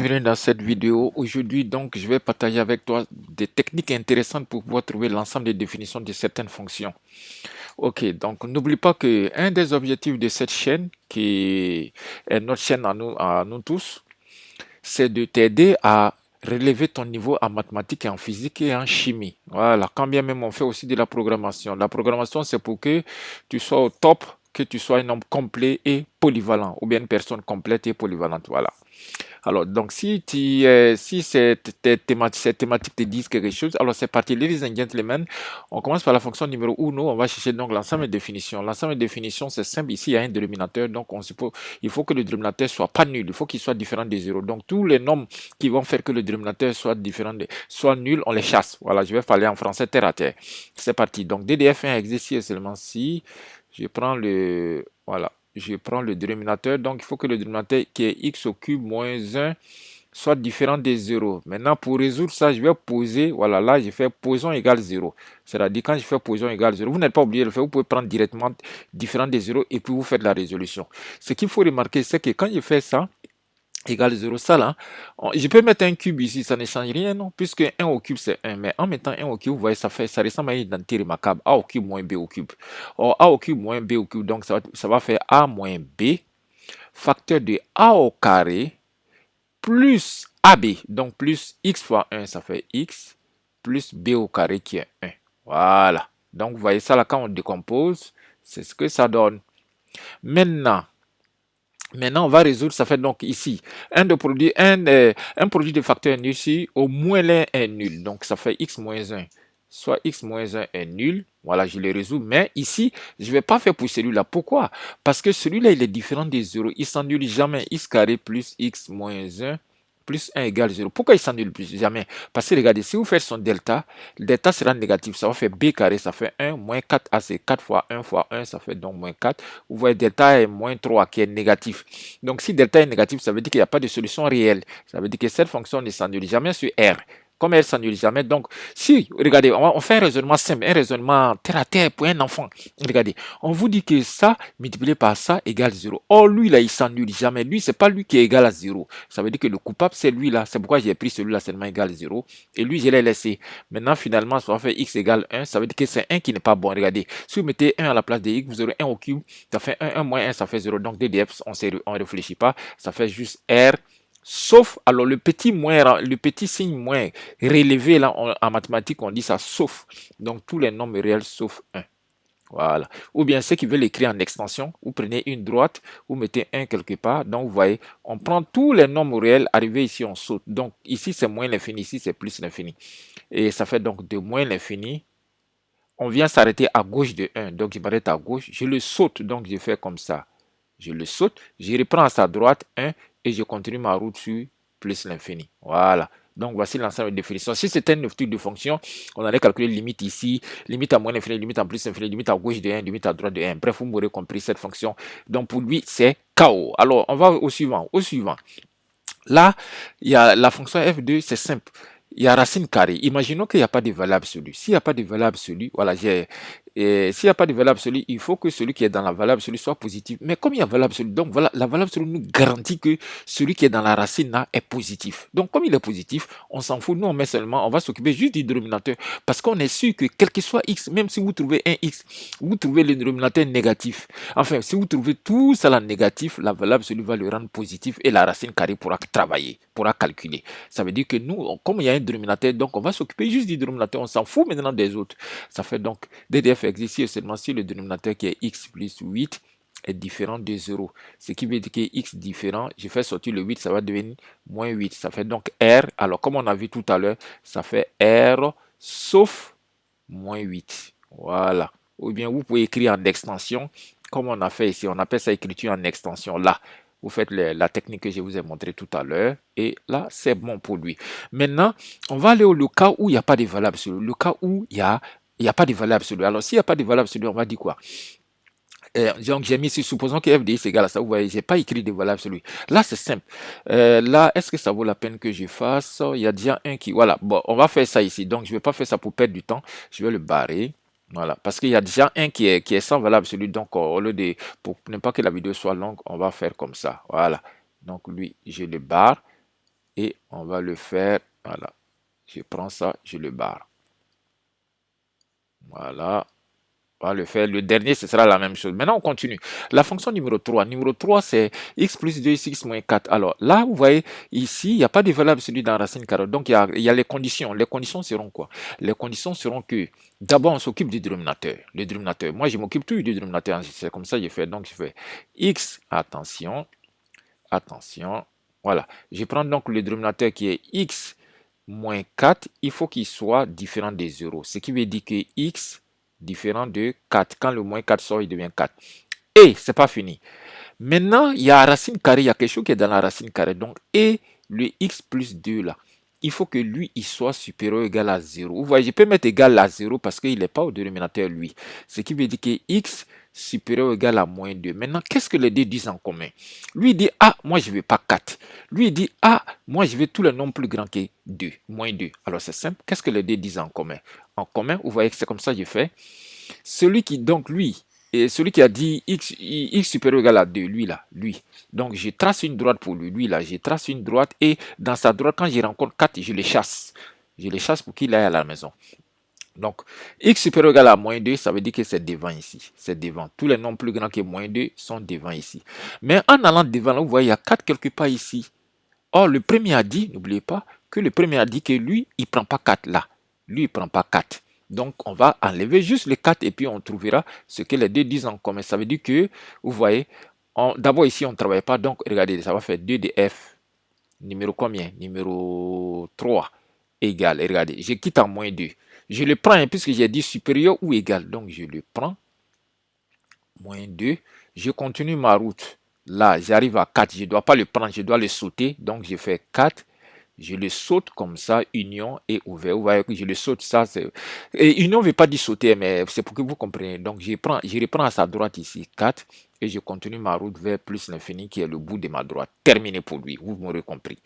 Bienvenue dans cette vidéo. Aujourd'hui, donc, je vais partager avec toi des techniques intéressantes pour pouvoir trouver l'ensemble des définitions de certaines fonctions. Ok, donc n'oublie pas que un des objectifs de cette chaîne, qui est notre chaîne à nous tous, c'est de t'aider à relever ton niveau en mathématiques et en physique et en chimie. Voilà, quand bien même on fait aussi de la programmation. La programmation, c'est pour que tu sois au top, que tu sois un homme complet et polyvalent, ou bien une personne complète et polyvalente. Voilà. Alors, donc, si cette thématique te dit quelque chose, alors c'est parti, ladies and gentlemen. On commence par la fonction numéro 1. On va chercher donc l'ensemble de définitions. L'ensemble de définitions, c'est simple. Ici, il y a un dénominateur. Donc, il faut que le dénominateur soit pas nul. Il faut qu'il soit différent des zéros. Donc, tous les nombres qui vont faire que le dénominateur soit nul, on les chasse. Voilà, je vais parler en français terre à terre. C'est parti. Donc, DDF1 exercice seulement si je prends voilà, je prends le dénominateur, donc il faut que le dénominateur qui est x au cube moins 1 soit différent des 0. Maintenant, pour résoudre ça, je vais poser, voilà, là, je fais posons égale 0. C'est-à-dire, quand je fais posons égale 0, vous n'êtes pas obligé de le faire, vous pouvez prendre directement différent des 0 et puis vous faites la résolution. Ce qu'il faut remarquer, c'est que quand je fais ça, égale 0, ça là, je peux mettre un cube ici, ça ne change rien, non, puisque un au cube c'est 1, mais en mettant un au cube, vous voyez, ça ressemble à une identité remarquable, a au cube moins b au cube. Or, a au cube moins b au cube, donc ça va faire a moins b, facteur de a au carré, plus ab, donc plus x fois 1, ça fait x, plus b au carré qui est 1. Voilà. Donc, vous voyez ça là, quand on décompose, c'est ce que ça donne. Maintenant, on va résoudre, ça fait donc ici, un produit de facteur nul ici, au moins l'un est nul. Donc, ça fait x moins 1. Soit x moins 1 est nul. Voilà, je le résous. Mais ici, je ne vais pas faire pour celui-là. Pourquoi? Parce que celui-là, il est différent des 0. Il s'annule jamais x carré plus x moins 1 plus 1 égale 0. Pourquoi il s'annule plus? Jamais. Parce que regardez, si vous faites son delta, le delta sera négatif. Ça va faire b carré, ça fait 1 moins 4a, c'est 4 fois 1, ça fait donc moins 4. Vous voyez, delta est moins 3 qui est négatif. Donc, si delta est négatif, ça veut dire qu'il n'y a pas de solution réelle. Ça veut dire que cette fonction ne s'annule jamais sur R. Comme elle s'annule jamais. Donc, si, regardez, on fait un raisonnement simple, un raisonnement terre à terre pour un enfant. Regardez, on vous dit que ça multiplié par ça égale 0. Or, lui, là, il s'annule jamais. Lui, c'est pas lui qui est égal à 0. Ça veut dire que le coupable, c'est lui, là. C'est pourquoi j'ai pris celui-là seulement égal 0. Et lui, je l'ai laissé. Maintenant, finalement, ça va faire x égale 1. Ça veut dire que c'est 1 qui n'est pas bon. Regardez, si vous mettez 1 à la place de x, vous aurez 1 au cube. Ça fait 1 moins 1, ça fait 0. Donc, DDF, on ne réfléchit pas. Ça fait juste R. Sauf, alors le petit signe moins relevé là en mathématiques, on dit ça sauf. Donc tous les nombres réels sauf 1. Voilà. Ou bien ceux qui veulent écrire en extension, vous prenez une droite, vous mettez 1 quelque part. Donc vous voyez, on prend tous les nombres réels, arrivé ici, on saute. Donc ici c'est moins l'infini, ici c'est plus l'infini. Et ça fait donc de moins l'infini. On vient s'arrêter à gauche de 1. Donc je m'arrête à gauche, je le saute, donc je fais comme ça. Je le saute, je reprends à sa droite 1 et je continue ma route sur plus l'infini. Voilà. Donc voici l'ensemble de définitions. Si c'était une type de fonction, on allait calculer limite ici, limite à moins l'infini, limite à plus l'infini, limite à gauche de 1, limite à droite de 1. Bref, vous m'aurez compris cette fonction. Donc pour lui, c'est KO. Alors on va au suivant. Au suivant. Là, il y a la fonction f2, c'est simple. Il y a racine carrée. Imaginons qu'il n'y a pas de valeur absolue. S'il n'y a pas de valeur absolue, voilà, s'il n'y a pas de valeur absolue, il faut que celui qui est dans la valeur absolue soit positif. Mais comme il y a valeur absolue, donc voilà, la valeur absolue nous garantit que celui qui est dans la racine là est positif. Donc comme il est positif, on s'en fout. Nous, on va s'occuper juste du dénominateur. Parce qu'on est sûr que quel que soit x, même si vous trouvez un x, vous trouvez le dénominateur négatif. Enfin, si vous trouvez tout ça là négatif, la valeur absolue va le rendre positif et la racine carrée pourra travailler, pourra calculer. Ça veut dire que nous, comme il y a un dénominateur, donc on va s'occuper juste du dénominateur, on s'en fout maintenant des autres. Ça fait donc DDF existe seulement si le dénominateur qui est x plus 8 est différent de 0. Ce qui veut dire que x différent, je fais sortir le 8, ça va devenir moins 8. Ça fait donc R, alors comme on a vu tout à l'heure, ça fait R sauf moins 8. Voilà. Ou bien vous pouvez écrire en extension, comme on a fait ici, on appelle ça écriture en extension là. Vous faites la technique que je vous ai montré tout à l'heure et là, c'est bon pour lui. Maintenant, on va aller au cas où il n'y a pas de valeur absolue. Le cas où il y a pas de valeur absolue. Alors, s'il n'y a pas de valeur absolue, on va dire quoi? Donc, j'ai mis ici, supposons que f de x égale à ça. Vous voyez, j'ai pas écrit de valeur absolue. Là, c'est simple. Là, est-ce que ça vaut la peine que je fasse? Il y a déjà un qui... Voilà, bon, on va faire ça ici. Donc, je vais pas faire ça pour perdre du temps. Je vais le barrer. Voilà, parce qu'il y a déjà un qui est sans valeur absolue. Donc, au lieu de... Pour ne pas que la vidéo soit longue, on va faire comme ça. Voilà. Donc, lui, je le barre. On va le faire, voilà. Je prends ça, je le barre. Voilà. On va le faire. Le dernier, ce sera la même chose. Maintenant, on continue. La fonction numéro 3. Numéro 3, c'est x plus 2, x moins 4. Alors là, vous voyez, ici, il n'y a pas de valable absolue dans racine carrée. Donc, il y a les conditions. Les conditions seront quoi? Les conditions seront que, d'abord, on s'occupe du dénominateur. Le dénominateur. Moi, je m'occupe tout du dénominateur. C'est comme ça que je fais. Donc, je fais x, attention, attention. Voilà. Je prends donc le dénominateur qui est x moins 4. Il faut qu'il soit différent des 0. Ce qui veut dire que x différent de 4. Quand le moins 4 sort, il devient 4. Et c'est pas fini. Maintenant, il y a racine carrée, il y a quelque chose qui est dans la racine carrée. Donc, et le x plus 2 là, il faut que lui, il soit supérieur ou égal à 0. Vous voyez, je peux mettre égal à 0 parce qu'il n'est pas au dénominateur, lui. Ce qui veut dire que x supérieur ou égal à moins 2. Maintenant, qu'est-ce que les deux disent en commun? Lui, il dit, ah, moi, je ne veux pas 4. Lui, il dit, ah, moi, je veux tous les nombres plus grands que 2, moins 2. Alors, c'est simple. Qu'est-ce que les deux disent en commun? En commun, vous voyez que c'est comme ça que je fais. Celui qui, donc, lui, et celui qui a dit x supérieur ou égal à 2, lui là, lui. Donc je trace une droite pour lui, lui là, je trace une droite et dans sa droite, quand je rencontre 4, je les chasse. Je les chasse pour qu'il aille à la maison. Donc x supérieur ou égal à moins 2, ça veut dire que c'est devant ici. C'est devant. Tous les nombres plus grands que moins 2 sont devant ici. Mais en allant devant, là, vous voyez, il y a 4 quelque part ici. Or, le premier a dit, n'oubliez pas, que le premier a dit que lui, il ne prend pas 4 là. Lui, il ne prend pas 4. Donc, on va enlever juste les 4 et puis on trouvera ce que les deux disent en commun. Ça veut dire que, vous voyez, d'abord ici, on ne travaille pas. Donc, regardez, ça va faire 2 de f. Numéro combien? Numéro 3 égal. Et regardez, je quitte en moins 2. Je le prends, puisque j'ai dit supérieur ou égal. Donc, je le prends. Moins 2. Je continue ma route. Là, j'arrive à 4. Je ne dois pas le prendre, je dois le sauter. Donc, je fais 4. Je le saute comme ça, union et ouvert. Vous voyez que je le saute, ça c'est... Et union ne veut pas dire sauter, mais c'est pour que vous compreniez. Donc je reprends à sa droite ici, 4, et je continue ma route vers plus l'infini qui est le bout de ma droite. Terminé pour lui, vous m'aurez compris.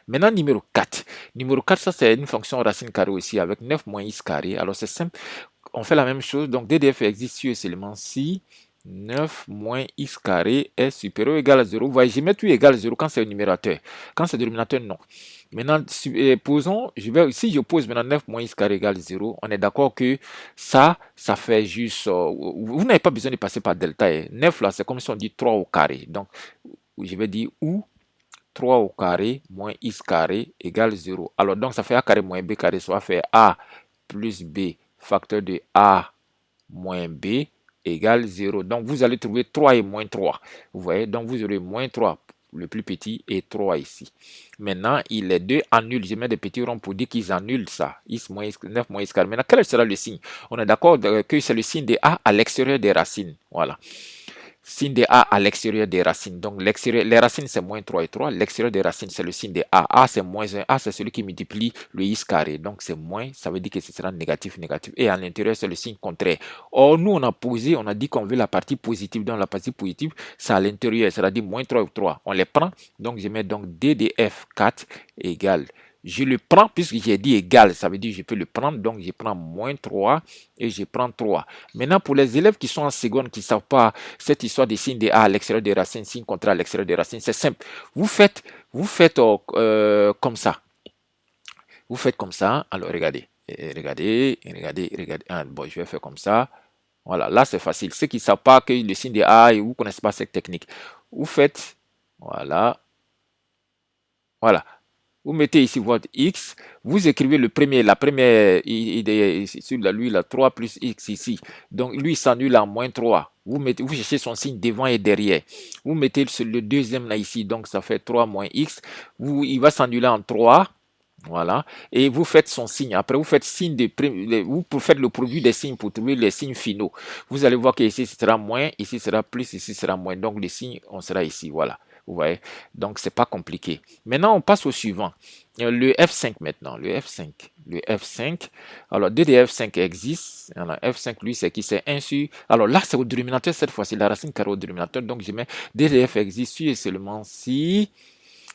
Maintenant, numéro 4. Numéro 4, ça c'est une fonction racine carrée aussi avec 9 moins x carré. Alors c'est simple, on fait la même chose. Donc DDF existe sur seulement si 9 moins x carré est supérieur ou égal à 0. Vous voyez, je mets tout égal à 0 quand c'est au numérateur. Quand c'est dénominateur, non. Maintenant, posons, si je pose maintenant 9 moins x carré égale 0, on est d'accord que ça fait juste, vous n'avez pas besoin de passer par delta. 9 là, c'est comme si on dit 3 au carré. Donc, je vais dire ou 3 au carré moins x carré égale 0. Alors, donc, ça fait a carré moins b carré, ça va faire a plus b facteur de a moins b égale 0. Donc, vous allez trouver 3 et moins 3. Vous voyez, donc vous aurez moins 3, le plus petit, et 3 ici. Maintenant, les deux annulent. Je mets des petits ronds pour dire qu'ils annulent ça. X moins x, 9 moins x carré. Maintenant, quel sera le signe? On est d'accord que c'est le signe de A à l'extérieur des racines. Voilà. Signe de A à l'extérieur des racines. Donc, les racines, c'est moins 3 et 3. L'extérieur des racines, c'est le signe de A. A, c'est moins 1. A, c'est celui qui multiplie le x carré. Donc, c'est moins. Ça veut dire que ce sera négatif, négatif. Et à l'intérieur, c'est le signe contraire. Or, nous, on a dit qu'on veut la partie positive. Donc, la partie positive, c'est à l'intérieur. C'est-à-dire moins 3 ou 3. On les prend. Donc, je mets donc D de F 4 égale. Je le prends puisque j'ai dit égal, ça veut dire que je peux le prendre, donc je prends moins 3 et je prends 3. Maintenant, pour les élèves qui sont en seconde, qui ne savent pas cette histoire des signes de A à l'extérieur des racines, signe contraire à l'extérieur des racines, c'est simple. Vous faites comme ça. Vous faites comme ça. Alors, regardez. Regardez. Ah, bon, je vais faire comme ça. Voilà, là, c'est facile. Ceux qui ne savent pas que le signe de A et vous ne connaissez pas cette technique, vous faites, voilà, voilà. Vous mettez ici votre x, vous écrivez la première idée sur lui, la 3 plus x ici. Donc, lui, il s'annule en moins 3. Vous cherchez son signe devant et derrière. Vous mettez le deuxième là ici, donc ça fait 3 moins x. Il va s'annuler en 3. Voilà. Et vous faites son signe. Après, vous faites signe vous faites le produit des signes pour trouver les signes finaux. Vous allez voir que ici, ce sera moins, ici sera plus, ici sera moins. Donc, les signes, on sera ici. Voilà. Vous voyez? Donc, c'est pas compliqué. Maintenant, on passe au suivant. Le F5 maintenant. Le F5. Le F5. Alors, DDF5 existe. Alors, F5, lui, c'est qui? C'est 1 sur... Alors là, c'est au dénominateur cette fois-ci. La racine carrée au dénominateur. Donc, je mets DDF existe sur et seulement si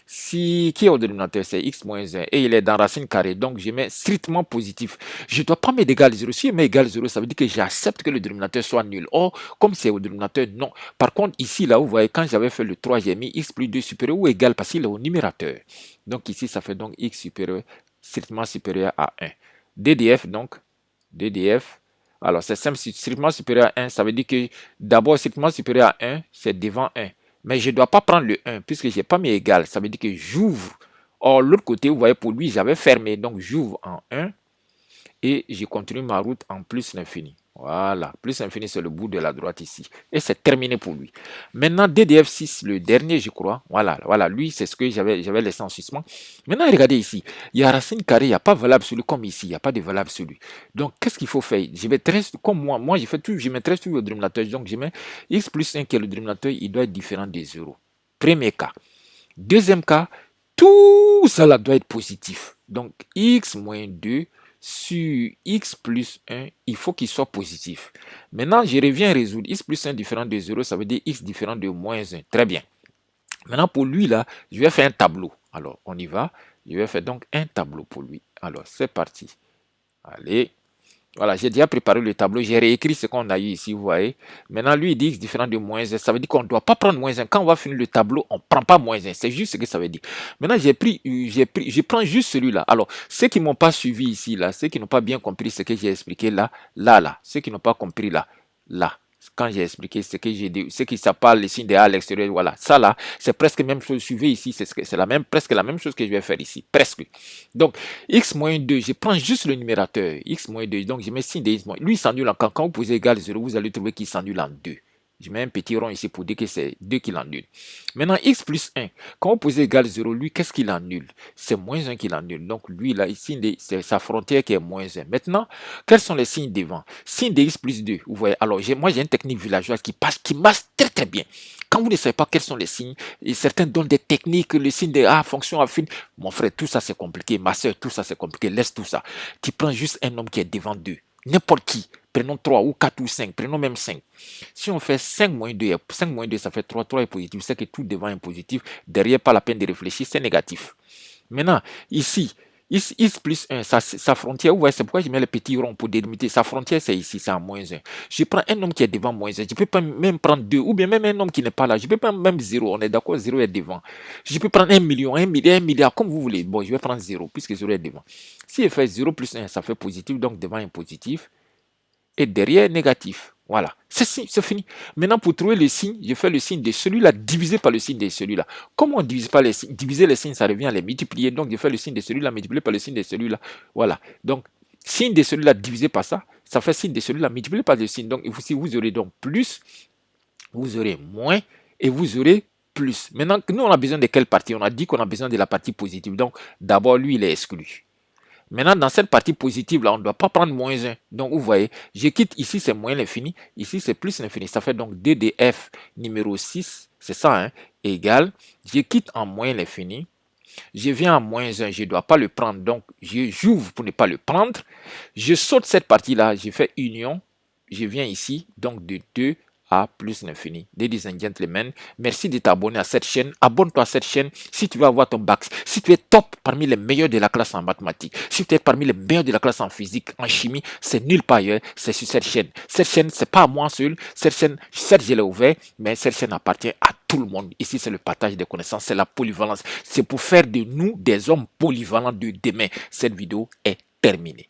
qui est au dénominateur, c'est x moins 1 et il est dans racine carrée, donc je mets strictement positif. Je ne dois pas mettre égal 0. Si je mets égal 0, ça veut dire que j'accepte que le dénominateur soit nul. Or, comme c'est au dénominateur, non. Par contre, ici, là, vous voyez, quand j'avais fait le 3, j'ai mis x plus 2 supérieur ou égal parce qu'il est au numérateur. Donc ici, ça fait donc x supérieur, strictement supérieur à 1. DDF, donc, DDF. Alors, c'est simple, strictement supérieur à 1, ça veut dire que d'abord, strictement supérieur à 1, c'est devant 1. Mais je ne dois pas prendre le 1 puisque je n'ai pas mis égal. Ça veut dire que j'ouvre. Or, l'autre côté, vous voyez, pour lui, j'avais fermé. Donc, j'ouvre en 1 et je continue ma route en plus l'infini. Voilà, plus l'infini, c'est le bout de la droite ici. Et c'est terminé pour lui. Maintenant, DDF6, le dernier, je crois. Voilà, lui, c'est ce que j'avais laissé en suspens. Maintenant, regardez ici. Il y a racine carrée, il n'y a pas valable absolue comme ici. Il n'y a pas de valable absolue. Donc, qu'est-ce qu'il faut faire? Je vais tracer, comme moi, je m'intéresse toujours au dénominateur. Donc, je mets x plus 1 qui est le dénominateur, il doit être différent de 0. Premier cas. Deuxième cas, tout ça doit être positif. Donc, x moins 2 sur x plus 1, il faut qu'il soit positif. Maintenant, je reviens résoudre. X plus 1 différent de 0, ça veut dire x différent de moins 1. Très bien. Maintenant, pour lui, là, je vais faire un tableau. Alors, on y va. Je vais faire donc un tableau pour lui. Alors, c'est parti. Allez. Voilà, j'ai déjà préparé le tableau, j'ai réécrit ce qu'on a eu ici, vous voyez. Maintenant, lui, il dit x différent de moins 1, ça veut dire qu'on ne doit pas prendre moins 1. Quand on va finir le tableau, on ne prend pas moins 1, c'est juste ce que ça veut dire. Maintenant, je prends juste celui-là. Alors, ceux qui ne m'ont pas suivi ici, là, ceux qui n'ont pas bien compris ce que j'ai expliqué là, ceux qui n'ont pas compris là. Quand j'ai expliqué ce que j'ai dit, ce qui s'appelle les signes de A à l'extérieur, voilà, ça là, c'est presque la même chose. Suivez ici, c'est presque la même chose que je vais faire ici, presque. Donc, x moins 2, je prends juste le numérateur, x moins 2, donc je mets signe de x moins. Lui, il s'annule en quand vous posez égal 0, vous allez trouver qu'il s'annule en 2. Je mets un petit rond ici pour dire que c'est 2 qui l'annule. Maintenant, x plus 1, quand vous posez égal 0, lui, qu'est-ce qu'il annule? C'est moins 1 qui l'annule. Donc, lui, là, ici, c'est sa frontière qui est moins 1. Maintenant, quels sont les signes devant? Signe de x plus 2, vous voyez. Alors, moi, j'ai une technique villageoise qui marche très très bien. Quand vous ne savez pas quels sont les signes, et certains donnent des techniques, le signe de A, fonction affine. Mon frère, tout ça c'est compliqué. Ma soeur, tout ça c'est compliqué. Laisse tout ça. Tu prends juste un homme qui est devant 2. N'importe qui. Prenons 3 ou 4 ou 5. Prenons même 5. Si on fait 5 moins 2, 5 moins 2, ça fait 3. 3 est positif. C'est que tout devant est positif. Derrière, pas la peine de réfléchir, c'est négatif. Maintenant, ici, x plus 1, sa frontière, vous voyez, c'est pourquoi je mets le petit rond pour délimiter. Sa frontière, c'est ici, c'est en moins 1. Je prends un nombre qui est devant moins 1. Je ne peux pas même prendre 2, ou bien même un nombre qui n'est pas là. Je ne peux pas même 0. On est d'accord, 0 est devant. Je peux prendre 1 million, 1 milliard, 1 milliard, comme vous voulez. Bon, je vais prendre 0, puisque 0 est devant. Si je fais 0 plus 1, ça fait positif, donc devant est positif. Et derrière, négatif. Voilà, c'est fini. Maintenant, pour trouver le signe, je fais le signe de celui-là divisé par le signe de celui-là. Comment on divise pas les signes? Diviser les signes, ça revient à les multiplier. Donc, je fais le signe de celui-là multiplié par le signe de celui-là. Voilà. Donc, signe de celui-là divisé par ça, ça fait signe de celui-là multiplié par le signe. Donc, si vous aurez donc plus, vous aurez moins et vous aurez plus. Maintenant, nous, on a besoin de quelle partie? On a dit qu'on a besoin de la partie positive. Donc, d'abord, lui, il est exclu. Maintenant, dans cette partie positive, là, on ne doit pas prendre moins 1. Donc, vous voyez, je quitte ici, c'est moins l'infini. Ici, c'est plus l'infini. Ça fait donc DDF numéro 6, c'est ça, hein, égale. Je quitte en moins l'infini. Je viens en moins 1, je ne dois pas le prendre. Donc, j'ouvre pour ne pas le prendre. Je saute cette partie-là, je fais union. Je viens ici, donc de 2 à plus l'infini. Ladies and gentlemen, merci de t'abonner à cette chaîne. Abonne-toi à cette chaîne si tu veux avoir ton bac. Si tu es top parmi les meilleurs de la classe en mathématiques, si tu es parmi les meilleurs de la classe en physique, en chimie, c'est nulle part ailleurs, c'est sur cette chaîne. Cette chaîne, c'est pas à moi seul. Cette chaîne, certes, je l'ai ouvert, mais cette chaîne appartient à tout le monde. Ici, c'est le partage des connaissances, c'est la polyvalence. C'est pour faire de nous des hommes polyvalents de demain. Cette vidéo est terminée.